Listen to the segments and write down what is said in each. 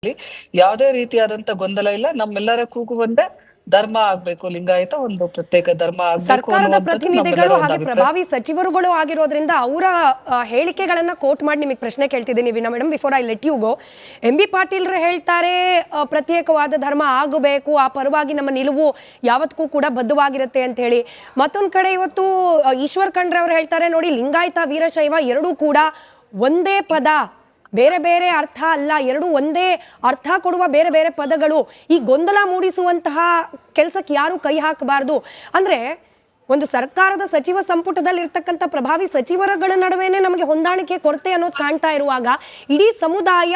ಯಾವುದೇ ರೀತಿಯಾದಂತ ಗೊಂದಲ ಇಲ್ಲ. ನಮ್ಮೆಲ್ಲರ ಕೂಗು ಒಂದೇ, ಧರ್ಮ ಆಗ್ಬೇಕು, ಲಿಂಗಾಯತ ಒಂದು ಪ್ರತ್ಯೇಕ ಧರ್ಮ ಆಗ್ಬೇಕು ಸರ್ಕಾರದ ಅನ್ನುವಂಥದ್ದು ಪ್ರತಿನಿಧಿಗಳು ನಮ್ಮೆಲ್ಲರ ಒಂದು ಹಾಗೆ ಅಭಿಪ್ರಾಯ. ಪ್ರಭಾವಿ ಸಚಿವರುಗಳು ಆಗಿರೋದ್ರಿಂದ ಅವರ ಹೇಳಿಕೆಗಳನ್ನ ಕೋಟ್ ಮಾಡಿ ನಿಮಗೆ ಪ್ರಶ್ನೆ ಕೇಳ್ತಿದ್ದೀನಿ Veena madam. Before I let you go, MB ಪಾಟೀಲ್ರು ಹೇಳ್ತಾರೆ ಪ್ರತ್ಯೇಕವಾದ ಧರ್ಮ ಆಗಬೇಕು, ಆ ಪರವಾಗಿ ನಮ್ಮ ನಿಲುವು ಯಾವತ್ತೂ ಕೂಡ ಬದ್ಧವಾಗಿರುತ್ತೆ ಅಂತ ಹೇಳಿ. ಮತ್ತೊಂದು ಕಡೆ ಇವತ್ತು ಈಶ್ವರ್ ಖಂಡ್ರೆ ಅವರು ಹೇಳ್ತಾರೆ ನೋಡಿ, ಲಿಂಗಾಯತ ವೀರಶೈವ ಎರಡೂ ಕೂಡ ಒಂದೇ ಪದ, ಬೇರೆ ಬೇರೆ ಅರ್ಥ ಅಲ್ಲ, ಎರಡು ಒಂದೇ ಅರ್ಥ ಕೊಡುವ ಬೇರೆ ಬೇರೆ ಪದಗಳು. ಈ ಗೊಂದಲ ಮೂಡಿಸುವಂತಹ ಕೆಲಸಕ್ಕೆ ಯಾರು ಕೈ ಹಾಕಬಾರ್ದು. ಅಂದ್ರೆ ಒಂದು ಸರ್ಕಾರದ ಸಚಿವ ಸಂಪುಟದಲ್ಲಿ ಇರ್ತಕ್ಕಂಥ ಪ್ರಭಾವಿ ಸಚಿವರುಗಳ ನಡುವೆನೆ ನಮಗೆ ಹೊಂದಾಣಿಕೆ ಕೊರತೆ ಅನ್ನೋದು ಕಾಣ್ತಾ ಇರುವಾಗ, ಇಡೀ ಸಮುದಾಯ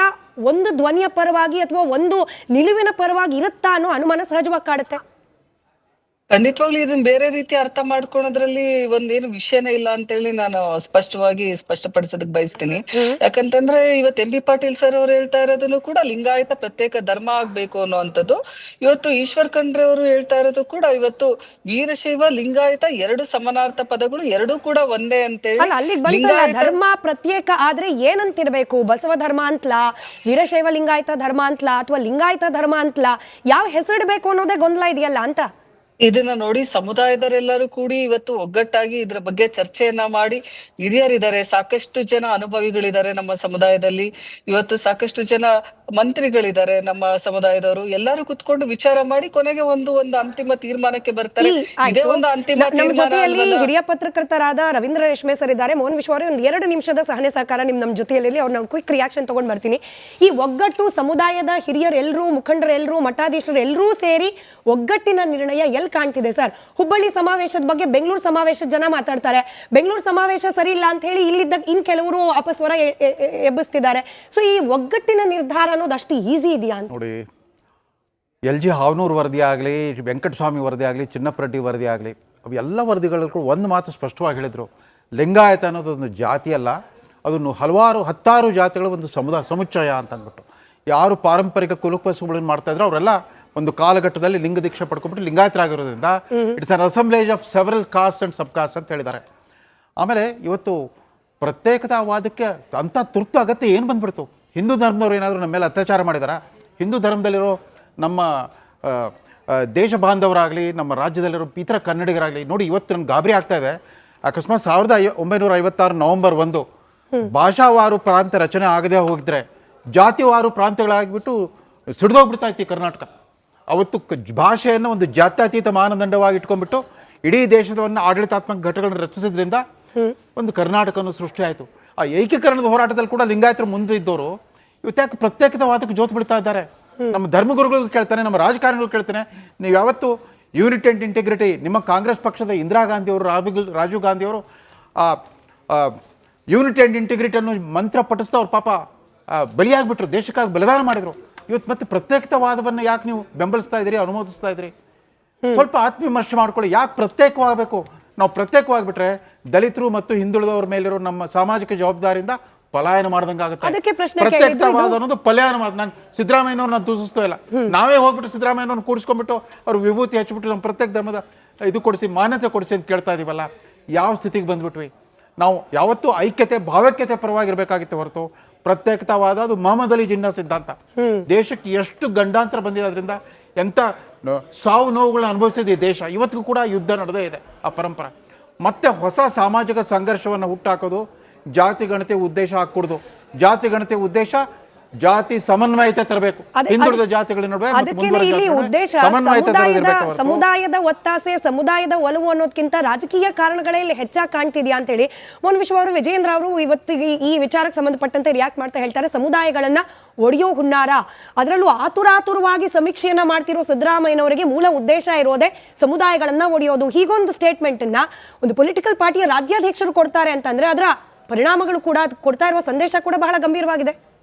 ಒಂದು ಧ್ವನಿಯ ಪರವಾಗಿ ಅಥವಾ ಒಂದು ನಿಲುವಿನ ಪರವಾಗಿ ಇರುತ್ತಾ ಅನ್ನೋ ಅನುಮಾನ ಸಹಜವಾಗಿ ಕಾಡುತ್ತೆ. ಖಂಡಿತವಾಗ್ಲೂ ಇದನ್ನ ಬೇರೆ ರೀತಿ ಅರ್ಥ ಮಾಡ್ಕೊಳೋದ್ರಲ್ಲಿ ಒಂದೇನು ವಿಷಯನೇ ಇಲ್ಲ ಅಂತೇಳಿ ನಾನು ಸ್ಪಷ್ಟಪಡಿಸೋದಕ್ ಬಯಸ್ತೀನಿ. ಯಾಕಂತಂದ್ರೆ ಇವತ್ತು MB ಪಾಟೀಲ್ ಸರ್ ಅವ್ರು ಹೇಳ್ತಾ ಇರೋದನ್ನು ಕೂಡ ಲಿಂಗಾಯತ ಪ್ರತ್ಯೇಕ ಧರ್ಮ ಆಗ್ಬೇಕು ಅನ್ನುವಂಥದ್ದು. ಇವತ್ತು ಈಶ್ವರ್ ಖಂಡ್ರೆ ಅವರು ಹೇಳ್ತಾ ಇರೋದು ಕೂಡ ಇವತ್ತು ವೀರಶೈವ ಲಿಂಗಾಯತ ಎರಡು ಸಮಾನಾರ್ಥ ಪದಗಳು, ಎರಡೂ ಕೂಡ ಒಂದೇ ಅಂತೇಳಿ. ಅಲ್ಲಿಗೆ ಬಂತಲ್ಲ, ಧರ್ಮ ಪ್ರತ್ಯೇಕ ಆದ್ರೆ ಏನಂತಿರ್ಬೇಕು? ಬಸವ ಧರ್ಮ ಅಂತಲಾ, ವೀರಶೈವ ಲಿಂಗಾಯತ ಧರ್ಮ ಅಂತಲಾ, ಅಥವಾ ಲಿಂಗಾಯತ ಧರ್ಮ ಅಂತಲಾ? ಯಾವ ಹೆಸರಿಡಬೇಕು ಅನ್ನೋದೇ ಗೊಂದಲ ಇದೆಯಲ್ಲ ಅಂತ. ಇದನ್ನ ನೋಡಿ ಸಮುದಾಯದವರೆಲ್ಲರೂ ಕೂಡಿ ಇವತ್ತು ಒಗ್ಗಟ್ಟಾಗಿ ಇದ್ರ ಬಗ್ಗೆ ಚರ್ಚೆಯನ್ನ ಮಾಡಿ, ಹಿರಿಯರಿದ್ದಾರೆ, ಸಾಕಷ್ಟು ಜನ ಅನುಭವಿಗಳಿದ್ದಾರೆ ನಮ್ಮ ಸಮುದಾಯದಲ್ಲಿ, ಇವತ್ತು ಸಾಕಷ್ಟು ಜನ ಮಂತ್ರಿಗಳಿದ್ದಾರೆ ನಮ್ಮ ಸಮುದಾಯದವರು, ಎಲ್ಲರೂ ಕುತ್ಕೊಂಡು ವಿಚಾರ ಮಾಡಿ ಕೊನೆಗೆ ಒಂದು ಅಂತಿಮ ತೀರ್ಮಾನಕ್ಕೆ ಬರ್ತಾರೆ. ಇದೇ ಒಂದು ಅಂತಿಮ ಜೊತೆಯಲ್ಲಿ ಹಿರಿಯ ಪತ್ರಕರ್ತರಾದ ರವೀಂದ್ರ ರೇಷ್ಮೆ ಸರ್ ಇದ್ದಾರೆ. ಮೋಹನ್ ವಿಶ್ವ ಅವರೇ, ಒಂದು 2 ನಿಮಿಷದ ಸಹನೆ ಸಹಕಾರ ನಮ್ಮ ಜೊತೆಯಲ್ಲಿ. ಅವ್ರು ನಾನು ಕ್ವಿಕ್ ರಿಯಾಕ್ಷನ್ ತಗೊಂಡ್ ಬರ್ತೀನಿ. ಈ ಒಗ್ಗಟ್ಟು, ಸಮುದಾಯದ ಹಿರಿಯರೆಲ್ಲರೂ, ಮುಖಂಡರೆಲ್ಲರೂ, ಮಠಾಧೀಶರು ಎಲ್ಲರೂ ಸೇರಿ ಒಗ್ಗಟ್ಟಿನ ನಿರ್ಣಯ ಎಲ್ಲಿ ಕಾಣ್ತಿದೆ ಸರ್? ಹುಬ್ಬಳ್ಳಿ ಸಮಾವೇಶದ ಬಗ್ಗೆ ಬೆಂಗಳೂರು ಸಮಾವೇಶದ ಜನ ಮಾತಾಡ್ತಾರೆ, ಬೆಂಗಳೂರು ಸಮಾವೇಶ ಸರಿ ಇಲ್ಲ ಅಂತ ಹೇಳಿ ಇಲ್ಲಿದ್ದ ಕೆಲವರು ಅಪಸ್ವರ ಎಬ್ಬಿಸ್ತಿದ್ದಾರೆ. ಸೊ ಈ ಒಗ್ಗಟ್ಟಿನ ನಿರ್ಧಾರ ಅನ್ನೋದು ಅಷ್ಟು ಈಸಿ ಇದೆಯಾ ಅಂತ ನೋಡಿ. LG ಹಾವನೂರು ವರದಿ ಆಗಲಿ, ವೆಂಕಟಸ್ವಾಮಿ ವರದಿ ಆಗಲಿ, ಚಿನ್ನಪ್ಪರೆಡ್ಡಿ ವರದಿ ಆಗಲಿ, ಅವು ಎಲ್ಲ ವರದಿಗಳು ಒಂದು ಮಾತು ಸ್ಪಷ್ಟವಾಗಿ ಹೇಳಿದರು. ಲಿಂಗಾಯತ ಅನ್ನೋದು ಒಂದು ಜಾತಿ ಅಲ್ಲ, ಅದನ್ನು ಹತ್ತಾರು ಜಾತಿಗಳ ಒಂದು ಸಮುಚ್ಚಯ ಅಂತ ಅಂದ್ಬಿಟ್ಟು. ಯಾರು ಪಾರಂಪರಿಕ ಕುಲಕಸುಗಳನ್ನು ಮಾಡ್ತಾಯಿದ್ರು ಅವರೆಲ್ಲ ಒಂದು ಕಾಲಘಟ್ಟದಲ್ಲಿ ಲಿಂಗ ದೀಕ್ಷೆ ಪಡ್ಕೊಂಡ್ಬಿಟ್ಟು ಲಿಂಗಾಯತರಾಗಿರೋದ್ರಿಂದ it's an assemblage of several caste and sub caste ಅಂತ ಹೇಳಿದ್ದಾರೆ. ಆಮೇಲೆ ಇವತ್ತು ಪ್ರತ್ಯೇಕತಾವಾದಕ್ಕೆ ಅಂಥ ತುರ್ತು ಅಗತ್ಯ ಏನು ಬಂದ್ಬಿಡ್ತು? ಹಿಂದೂ ಧರ್ಮದವ್ರು ಏನಾದರೂ ನಮ್ಮ ಮೇಲೆ ಅತ್ಯಾಚಾರ ಮಾಡಿದಾರಾ? ಹಿಂದೂ ಧರ್ಮದಲ್ಲಿರೋ ನಮ್ಮ ದೇಶ ಬಾಂಧವರಾಗಲಿ, ನಮ್ಮ ರಾಜ್ಯದಲ್ಲಿರೋ ಇತರ ಕನ್ನಡಿಗರಾಗಲಿ ನೋಡಿ, ಇವತ್ತು ನನಗೆ ಗಾಬರಿ ಆಗ್ತಾ ಇದೆ. ಅಕಸ್ಮಾತ್ 1956 ನವೆಂಬರ್ 1 ಭಾಷಾವಾರು ಪ್ರಾಂತ್ಯ ರಚನೆ ಆಗದೆ ಹೋಗಿದ್ರೆ ಜಾತಿವಾರು ಪ್ರಾಂತ್ಯಗಳಾಗಿಬಿಟ್ಟು ಸಿಡಿದೋಗ್ಬಿಡ್ತಾ ಇತ್ತು ಕರ್ನಾಟಕ. ಅವತ್ತು ಭಾಷೆಯನ್ನು ಒಂದು ಜಾತ್ಯತೀತ ಮಾನದಂಡವಾಗಿ ಇಟ್ಕೊಂಡ್ಬಿಟ್ಟು ಇಡೀ ದೇಶದವನ್ನು ಆಡಳಿತಾತ್ಮಕ ಘಟಕಗಳನ್ನು ರಚಿಸಿದ್ರಿಂದ ಒಂದು ಕರ್ನಾಟಕವನ್ನು ಸೃಷ್ಟಿ ಆಯಿತು. ಆ ಏಕೀಕರಣದ ಹೋರಾಟದಲ್ಲಿ ಕೂಡ ಲಿಂಗಾಯತರು ಮುಂದೆ ಇದ್ದವರು ಇವತ್ತು ಯಾಕೆ ಪ್ರತ್ಯೇಕತಾವಾದಕ್ಕೆ ಜೋತು ಬಿಡ್ತಾ ಇದ್ದಾರೆ? ನಮ್ಮ ಧರ್ಮಗುರುಗಳಿಗೂ ಕೇಳ್ತಾನೆ, ನಮ್ಮ ರಾಜಕಾರಣಿಗಳು ಕೇಳ್ತಾನೆ, ನೀವು ಯಾವತ್ತು ಯೂನಿಟಿ ಆ್ಯಂಡ್ ಇಂಟಿಗ್ರಿಟಿ, ನಿಮ್ಮ ಕಾಂಗ್ರೆಸ್ ಪಕ್ಷದ ಇಂದಿರಾ ಗಾಂಧಿಯವರು, ರಾಜೀವ್ ಗಾಂಧಿಯವರು ಯೂನಿಟಿ ಆ್ಯಂಡ್ ಇಂಟಿಗ್ರಿಟಿ ಅನ್ನೋ ಮಂತ್ರ ಪಠಿಸ್ತಾ ಅವ್ರು ಪಾಪ ಬಲಿಯಾಗ್ಬಿಟ್ರು, ದೇಶಕ್ಕಾಗಿ ಬಲಿದಾನ ಮಾಡಿದರು. ಇವತ್ತು ಮತ್ತೆ ಪ್ರತ್ಯೇಕತಾವಾದವನ್ನು ಯಾಕೆ ನೀವು ಬೆಂಬಲಿಸ್ತಾ ಇದ್ದೀರಿ, ಅನುಮೋದಿಸ್ತಾ ಇದ್ದೀರಿ? ಸ್ವಲ್ಪ ಆತ್ಮವಿಮರ್ಶೆ ಮಾಡ್ಕೊಳ್ಳಿ. ಯಾಕೆ ಪ್ರತ್ಯೇಕವಾಗಬೇಕು? ನಾವು ಪ್ರತ್ಯೇಕವಾಗಿಬಿಟ್ರೆ ದಲಿತರು ಮತ್ತು ಹಿಂದುಳಿದವರ ಮೇಲಿರೋ ನಮ್ಮ ಸಾಮಾಜಿಕ ಜವಾಬ್ದಾರಿಯಿಂದ ಪಲಾಯನ ಮಾಡ್ದಂಗೆ ಆಗುತ್ತೆ. ಪ್ರತ್ಯೇಕತಾವಾದ ಅನ್ನೋದು ಪಲಾಯನ. ನಾನು ಸಿದ್ದರಾಮಯ್ಯನವ್ರನ್ನ ದೂಷಿಸ್ತಾ ಇಲ್ಲ, ನಾವೇ ಹೋಗ್ಬಿಟ್ಟು ಸಿದ್ದರಾಮಯ್ಯನವ್ರನ್ನ ಕೂರಿಸ್ಕೊಂಡ್ಬಿಟ್ಟು ಅವ್ರು ವಿಭೂತಿ ಹಚ್ಚಿಬಿಟ್ಟು ನಮ್ಮ ಪ್ರತ್ಯೇಕ ಧರ್ಮದ ಇದು ಕೊಡಿಸಿ, ಮಾನ್ಯತೆ ಕೊಡಿಸಿ ಅಂತ ಕೇಳ್ತಾ ಇದೀವಲ್ಲ, ಯಾವ ಸ್ಥಿತಿಗೆ ಬಂದ್ಬಿಟ್ವಿ? ನಾವು ಯಾವತ್ತೂ ಐಕ್ಯತೆ, ಭಾವೈಕ್ಯತೆ ಪರವಾಗಿರ್ಬೇಕಾಗಿತ್ತು ಹೊರತು ಪ್ರತ್ಯೇಕತಾವಾದ ಅದು ಮೊಹಮ್ಮದ್ ಅಲಿ ಜಿನ್ನಾ ಸಿದ್ಧಾಂತ. ದೇಶಕ್ಕೆ ಎಷ್ಟು ಗಂಡಾಂತರ ಬಂದಿದೆ, ಅದರಿಂದ ಎಂಥ ಸಾವು ನೋವುಗಳನ್ನ ಅನುಭವಿಸಿದೆ ದೇಶ. ಇವತ್ತಿಗೂ ಕೂಡ ಯುದ್ಧ ನಡೆದೇ ಇದೆ ಆ ಪರಂಪರೆ. ಮತ್ತೆ ಹೊಸ ಸಾಮಾಜಿಕ ಸಂಘರ್ಷವನ್ನು ಹುಟ್ಟಾಕೋದು ಜಾತಿ ಗಣತಿ ಉದ್ದೇಶ ಹಾಕೂಡ್ದು. ಜಾತಿ ಗಣತಿ ಉದ್ದೇಶ ಜಾತಿ ಸಮನ್ವಯತೆ ತರಬೇಕು, ಹಿಂದುಳಿದ ಜಾತಿಗಳ ನಡುವೆ ಸಮುದಾಯದ ಒತ್ತಾಸೆ, ಸಮುದಾಯದ ಒಲವು ಅನ್ನೋದಕ್ಕಿಂತ ರಾಜಕೀಯ ಕಾರಣಗಳೇ ಇಲ್ಲಿ ಹೆಚ್ಚಾಗಿ ಕಾಣ್ತಿದ್ಯಾ ಅಂತ ಹೇಳಿ ಮೋಹನ್ ವಿಶ್ವ ಅವರು, ವಿಜಯೇಂದ್ರ ಅವರು ಇವತ್ತು ಈ ವಿಚಾರಕ್ಕೆ ಸಂಬಂಧಪಟ್ಟಂತೆ ರಿಯಾಕ್ಟ್ ಮಾಡ್ತಾ ಹೇಳ್ತಾರೆ, ಸಮುದಾಯಗಳನ್ನ ಒಡೆಯೋ ಹುನ್ನಾರ, ಅದರಲ್ಲೂ ಆತುರಾತುರವಾಗಿ ಸಮೀಕ್ಷೆಯನ್ನ ಮಾಡ್ತಿರೋ ಸಿದ್ದರಾಮಯ್ಯನವರಿಗೆ ಮೂಲ ಉದ್ದೇಶ ಇರೋದೇ ಸಮುದಾಯಗಳನ್ನ ಒಡೆಯೋದು. ಹೀಗೊಂದು ಸ್ಟೇಟ್ಮೆಂಟ್ ಅನ್ನ ಒಂದು ಪೊಲಿಟಿಕಲ್ ಪಾರ್ಟಿಯ ರಾಜ್ಯಾಧ್ಯಕ್ಷರು ಕೊಡ್ತಾರೆ ಅಂತಂದ್ರೆ ಅದರ ಪರಿಣಾಮಗಳು ಕೂಡ, ಕೊಡ್ತಾ ಇರುವ ಸಂದೇಶ ಕೂಡ ಬಹಳ ಗಂಭೀರವಾಗಿದೆ.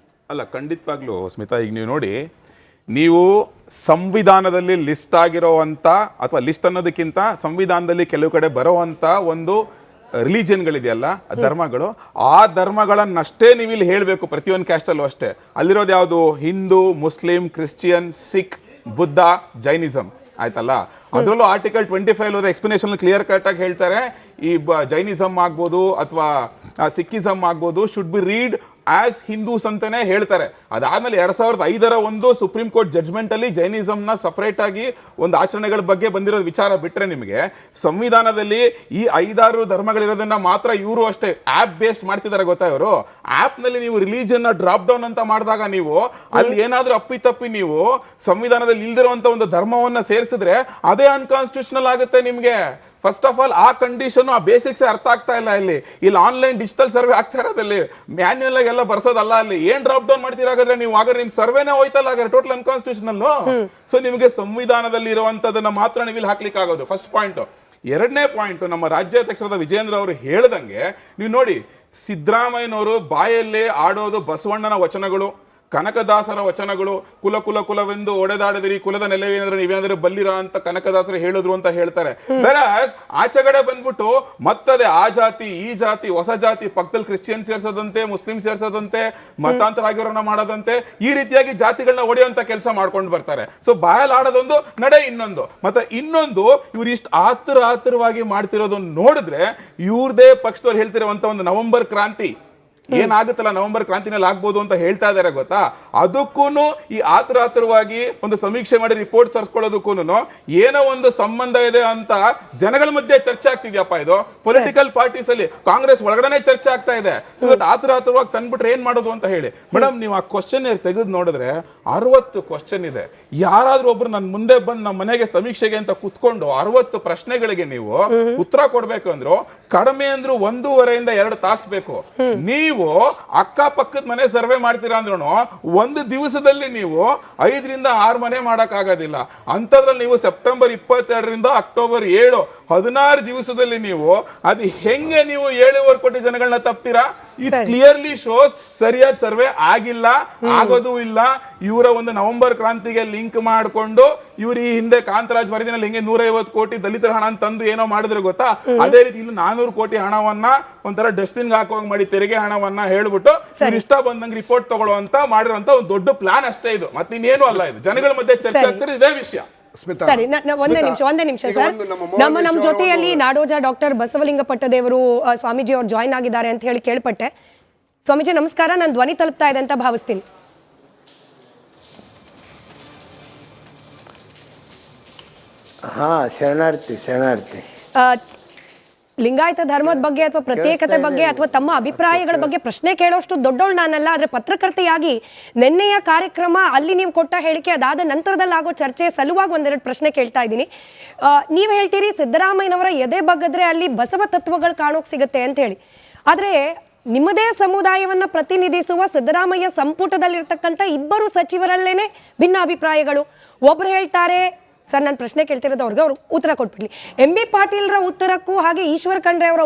ಅಲ್ಲ, ಖಂಡಿತವಾಗ್ಲೂ ಸ್ಮಿತಾ, ಈಗ ನೀವು ನೋಡಿ, ನೀವು ಸಂವಿಧಾನದಲ್ಲಿ ಲಿಸ್ಟ್ ಆಗಿರೋವಂಥ, ಅಥವಾ ಲಿಸ್ಟ್ ಅನ್ನೋದಕ್ಕಿಂತ ಸಂವಿಧಾನದಲ್ಲಿ ಕೆಲವು ಕಡೆ ಬರೋವಂಥ ಒಂದು ರಿಲಿಜಿಯನ್ಗಳಿದೆಯಲ್ಲ, ಧರ್ಮಗಳು, ಆ ಧರ್ಮಗಳನ್ನಷ್ಟೇ ನೀವು ಇಲ್ಲಿ ಹೇಳಬೇಕು. ಪ್ರತಿಯೊಂದು ಕ್ಯಾಸ್ಟಲ್ಲೂ ಅಷ್ಟೇ. ಅಲ್ಲಿರೋದು ಯಾವುದು? Hindu, Muslim, Christian, Sikh, Buddha, Jainism, ಆಯ್ತಲ್ಲ. ಅದರಲ್ಲೂ ಆರ್ಟಿಕಲ್ 25 ಎಕ್ಸ್ಪ್ಲನೇಷನ್ ಕ್ಲಿಯರ್ ಕಟ್ ಆಗಿ ಹೇಳ್ತಾರೆ, ಈ ಜೈನಿಸಮ್ ಆಗ್ಬೋದು ಅಥವಾ ಸಿಕ್ಕಿಸಮ್ ಆಗ್ಬೋದು should be read as Hindus ಅಂತಾನೆ ಹೇಳ್ತಾರೆ. ಅದಾದ್ಮೇಲೆ 2005 ಒಂದು ಸುಪ್ರೀಂ ಕೋರ್ಟ್ ಜಡ್ಜ್ಮೆಂಟ್ ಅಲ್ಲಿ ಜೈನಿಸಂನ ಸಪರೇಟ್ ಆಗಿ ಒಂದು ಆಚರಣೆಗಳ ಬಗ್ಗೆ ಬಂದಿರೋ ವಿಚಾರ ಬಿಟ್ರೆ ನಿಮಗೆ ಸಂವಿಧಾನದಲ್ಲಿ ಈ 5-6 ಧರ್ಮಗಳಿರೋದನ್ನ ಮಾತ್ರ ಇವರು ಅಷ್ಟೇ ಆಪ್ ಬೇಸ್ಡ್ ಮಾಡ್ತಿದ್ದಾರೆ ಗೊತ್ತಾ. ಇವರು ಆಪ್ ನಲ್ಲಿ ನೀವು ರಿಲಿಜನ್ ಡ್ರಾಪ್ ಡೌನ್ ಅಂತ ಮಾಡಿದಾಗ ನೀವು ಅಲ್ಲಿ ಏನಾದ್ರೂ ಅಪ್ಪಿತಪ್ಪಿ ನೀವು ಸಂವಿಧಾನದಲ್ಲಿ ಇಲ್ದಿರುವಂತ ಒಂದು ಧರ್ಮವನ್ನ ಸೇರಿಸಿದ್ರೆ ಅದೇ ಅನ್ಕಾನ್ಸ್ಟಿಟ್ಯೂಷನಲ್ ಆಗುತ್ತೆ ನಿಮ್ಗೆ. ಫಸ್ಟ್ ಆಫ್ ಆಲ್ ಆ ಕಂಡೀಷನ್ ಆ ಬೇಸಿಕ್ಸ್ ಅರ್ಥ ಆಗ್ತಾ ಇಲ್ಲ. ಇಲ್ಲಿ ಆನ್ಲೈನ್ ಡಿಜಿಟಲ್ ಸರ್ವೆ ಆಗ್ತಾ ಇರೋದಲ್ಲಿ ಮ್ಯಾನ್ಯಲ್ ಆಗಿ ಎಲ್ಲ ಬರ್ಸೋದಲ್ಲ. ಅಲ್ಲಿ ಏನ್ ಡ್ರಾಪ್ ಡೌನ್ ಮಾಡ್ತೀರಾಗಾದ್ರೆ ನೀವು ಆಗ ನಿಮ್ ಸರ್ವೆನೇ ಹೋಯ್ತಲ್ಲ ಹಾಗಾದ್ರೆ ಟೋಟಲ್ ಅನ್ಕಾನ್ಸ್ಟಿಟ್ಯೂಷನಲ್. ಸೊ ನಿಮಗೆ ಸಂವಿಧಾನದಲ್ಲಿ ಇರುವಂತದನ್ನ ಮಾತ್ರ ನೀವು ಇಲ್ಲಿ ಹಾಕ್ಲಿಕ್ಕೆ ಆಗೋದು ಫಸ್ಟ್ ಪಾಯಿಂಟ್. ಎರಡನೇ ಪಾಯಿಂಟ್, ನಮ್ಮ ರಾಜ್ಯಾಧ್ಯಕ್ಷರಾದ ವಿಜೇಂದ್ರ ಅವರು ಹೇಳ್ದಂಗೆ ನೀವು ನೋಡಿ, ಸಿದ್ದರಾಮಯ್ಯನವರು ಬಾಯಲ್ಲೇ ಆಡೋದು ಬಸವಣ್ಣನ ವಚನಗಳು, ಕನಕದಾಸರ ವಚನಗಳು, ಕುಲ ಕುಲ ಕುಲವೆಂದು ಒಡೆದಾಡದಿರಿ, ಕುಲದ ನೆಲೆವೇಂದ್ರೆ ನೀವೇಂದ್ರೆ ಬಲ್ಲಿರ ಅಂತ ಕನಕದಾಸರು ಹೇಳಿದ್ರು ಅಂತ ಹೇಳ್ತಾರೆ. ವೆರಾಸ್ ಆಚೆಗಡೆ ಬಂದ್ಬಿಟ್ಟು ಮತ್ತದೇ ಆ ಜಾತಿ ಈ ಜಾತಿ ಹೊಸ ಜಾತಿ ಪಕ್ಕದಲ್ಲಿ ಕ್ರಿಶ್ಚಿಯನ್ ಸೇರ್ಸೋದಂತೆ, ಮುಸ್ಲಿಂ ಸೇರ್ಸೋದಂತೆ, ಮತಾಂತರ ಆಗಿರೋನ ಮಾಡೋದಂತೆ, ಈ ರೀತಿಯಾಗಿ ಜಾತಿಗಳನ್ನ ಒಡೆಯುವಂತ ಕೆಲಸ ಮಾಡ್ಕೊಂಡು ಬರ್ತಾರೆ. ಸೊ ಬಾಯಲ್ಲಿ ಆಡೋದೊಂದು, ನಡೆ ಇನ್ನೊಂದು. ಮತ್ತೆ ಇನ್ನೊಂದು, ಇವ್ರು ಇಷ್ಟು ಆತುರವಾಗಿ ಮಾಡ್ತಿರೋದು ನೋಡಿದ್ರೆ ಇವ್ರದೇ ಪಕ್ಷದವ್ರು ಹೇಳ್ತಿರುವಂತ ಒಂದು ನವೆಂಬರ್ ಕ್ರಾಂತಿ ಏನಾಗುತ್ತಲ್ಲ ನವೆಂಬರ್ ಕ್ರಾಂತಿನಲ್ಲಿ ಆಗ್ಬೋದು ಅಂತ ಹೇಳ್ತಾ ಇದಾರೆ ಗೊತ್ತಾ. ಅದಕ್ಕೂ ಈ ಆತುರವಾಗಿ ಒಂದು ಸಮೀಕ್ಷೆ ಮಾಡಿ ರಿಪೋರ್ಟ್ ತರಿಸ್ಕೊಳ್ಳೋದಕ್ಕೂ ಏನೋ ಒಂದು ಸಂಬಂಧ ಇದೆ ಅಂತ ಜನಗಳ ಮಧ್ಯೆ ಚರ್ಚೆ ಆಗ್ತಿದ್ಯಪ್ಪ. ಇದು ಪೊಲಿಟಿಕಲ್ ಪಾರ್ಟೀಸ್ ಅಲ್ಲಿ ಕಾಂಗ್ರೆಸ್ ಒಳಗಡೆ ಚರ್ಚೆ ಆಗ್ತಾ ಇದೆ. ಆತುರವಾಗಿ ತಂದ್ಬಿಟ್ರೆ ಏನ್ ಮಾಡೋದು ಅಂತ ಹೇಳಿ. ಮೇಡಮ್ ನೀವು ಆ ಕ್ವಶನ್ ತೆಗೆದು ನೋಡಿದ್ರೆ 60 ಕ್ವಶನ್ ಇದೆ. ಯಾರಾದ್ರೂ ಒಬ್ರು ನನ್ನ ಮುಂದೆ ಬಂದು ನಮ್ಮ ಮನೆಗೆ ಸಮೀಕ್ಷೆಗೆ ಅಂತ ಕುತ್ಕೊಂಡು 60 ಪ್ರಶ್ನೆಗಳಿಗೆ ನೀವು ಉತ್ತರ ಕೊಡ್ಬೇಕು ಅಂದ್ರು ಕಡಿಮೆ ಅಂದ್ರು 1.5 2 ತಾಸು ಬೇಕು. ನೀವು ಅಕ್ಕಪಕ್ಕದ ಮನೆ ಸರ್ವೆ ಮಾಡ್ತೀರಾ ಅಂದ್ರೂ ಒಂದು ದಿವಸದಲ್ಲಿ ನೀವು 5 6 ಮನೆ ಮಾಡಕ್ ಆಗೋದಿಲ್ಲ. ಅಂತದ್ರಲ್ಲಿ ನೀವು ಸೆಪ್ಟೆಂಬರ್ 22 ಅಕ್ಟೋಬರ್ 7 16 ದಿವಸದಲ್ಲಿ ನೀವು ಅದು ಹೆಂಗೆ ನೀವು 7.5 ಕೋಟಿ ಜನಗಳನ್ನ ತಪ್ತೀರಾ? ಇಟ್ ಕ್ಲಿಯರ್ಲಿ ಶೋಸ್ ಸರಿಯಾದ ಸರ್ವೆ ಆಗಿಲ್ಲ, ಆಗೋದು ಇಲ್ಲ. ಇವರ ಒಂದು ನವೆಂಬರ್ ಕ್ರಾಂತಿಗೆ ಲಿಂಕ್ ಮಾಡಿಕೊಂಡು ಇವ್ರು ಈ ಹಿಂದೆ ಕಾಂತರಾಜ್ ವರದಿನಲ್ಲಿ ಹೆಂಗೆ 150 ಕೋಟಿ ದಲಿತರ ಹಣ ತಂದು ಏನೋ ಮಾಡಿದ್ರೆ ಗೊತ್ತಾ, ಅದೇ ರೀತಿ ಇಲ್ಲಿ 400 ಕೋಟಿ ಹಣವನ್ನ ಒಂಥರ ಡಸ್ಟ್ಬಿನ್ ಹಾಕುವಂಗ್ ಮಾಡಿ ತೆರಿಗೆ ಹಣವನ್ನ ಹೇಳ್ಬಿಟ್ಟು ಇಷ್ಟ ಬಂದಂಗೆ ರಿಪೋರ್ಟ್ ತಗೊಳ್ಳುವಂತ ಮಾಡಿರುವಂತ ಒಂದು ದೊಡ್ಡ ಪ್ಲಾನ್ ಅಷ್ಟೇ ಇದು, ಮತ್ತಿನ್ನೇನು ಅಲ್ಲ. ಇದು ಜನಗಳ ಮಧ್ಯೆ ಚರ್ಚೆ ಆಗ್ತಿರೋ ಇದೇ ವಿಷಯ. ಸರಿ, ಒಂದೇ ನಿಮಿಷ ಸರ್. ನಮ್ಮ ಜೊತೆಯಲ್ಲಿ ನಾಡೋಜ ಡಾಕ್ಟರ್ ಬಸವಲಿಂಗ ಪಟ್ಟದೇವರು ಸ್ವಾಮೀಜಿ ಅವರು ಜಾಯ್ನ್ ಆಗಿದ್ದಾರೆ ಅಂತ ಹೇಳಿ ಕೇಳ್ಪಟ್ಟೆ. ಸ್ವಾಮೀಜಿ ನಮಸ್ಕಾರ, ನಾನು ಧ್ವನಿ ತಲುಪ್ತಾ ಇದೆ ಅಂತ ಭಾವಿಸ್ತೀನಿ. ಶರಣಾರ್ಥಿ. ಲಿಂಗಾಯತ ಧರ್ಮದ ಬಗ್ಗೆ ಅಥವಾ ಪ್ರತ್ಯೇಕತೆ ಬಗ್ಗೆ ಅಥವಾ ತಮ್ಮ ಅಭಿಪ್ರಾಯಗಳ ಬಗ್ಗೆ ಪ್ರಶ್ನೆ ಕೇಳೋಷ್ಟು ದೊಡ್ಡವಳು ನಾನಲ್ಲ. ಆದ್ರೆ ಪತ್ರಕರ್ತೆಯಾಗಿ ನಿನ್ನೆಯ ಕಾರ್ಯಕ್ರಮ ಅಲ್ಲಿ ನೀವು ಕೊಟ್ಟ ಹೇಳಿಕೆ ಅದಾದ ನಂತರದಲ್ಲಿ ಆಗೋ ಚರ್ಚೆ ಸಲುವಾಗಿ ಒಂದೆರಡು ಪ್ರಶ್ನೆ ಕೇಳ್ತಾ ಇದ್ದೀನಿ. ನೀವು ಹೇಳ್ತೀರಿ ಸಿದ್ದರಾಮಯ್ಯನವರ ಎದೆ ಬಗ್ಗದ್ರೆ ಅಲ್ಲಿ ಬಸವ ತತ್ವಗಳು ಕಾಣೋಕ್ ಸಿಗುತ್ತೆ ಅಂತ ಹೇಳಿ. ಆದ್ರೆ ನಿಮ್ಮದೇ ಸಮುದಾಯವನ್ನ ಪ್ರತಿನಿಧಿಸುವ ಸಿದ್ದರಾಮಯ್ಯ ಸಂಪುಟದಲ್ಲಿರ್ತಕ್ಕಂಥ 2 ಸಚಿವರಲ್ಲೇನೆ ಭಿನ್ನ ಅಭಿಪ್ರಾಯಗಳು. ಒಬ್ರು ಹೇಳ್ತಾರೆ, ಸರ್ ನಾನು ಪ್ರಶ್ನೆ ಕೇಳ್ತಿರೋದು ಅವ್ರಿಗೆ, ಅವ್ರು ಉತ್ತರ ಕೊಟ್ಬಿಡ್ಲಿ. ಎಂ ಬಿ ಪಾಟೀಲ್ರ ಉತ್ತರಕ್ಕೂ ಹಾಗೆ ಈಶ್ವರ್ ಖಂಡ್ರೆ ಅವರ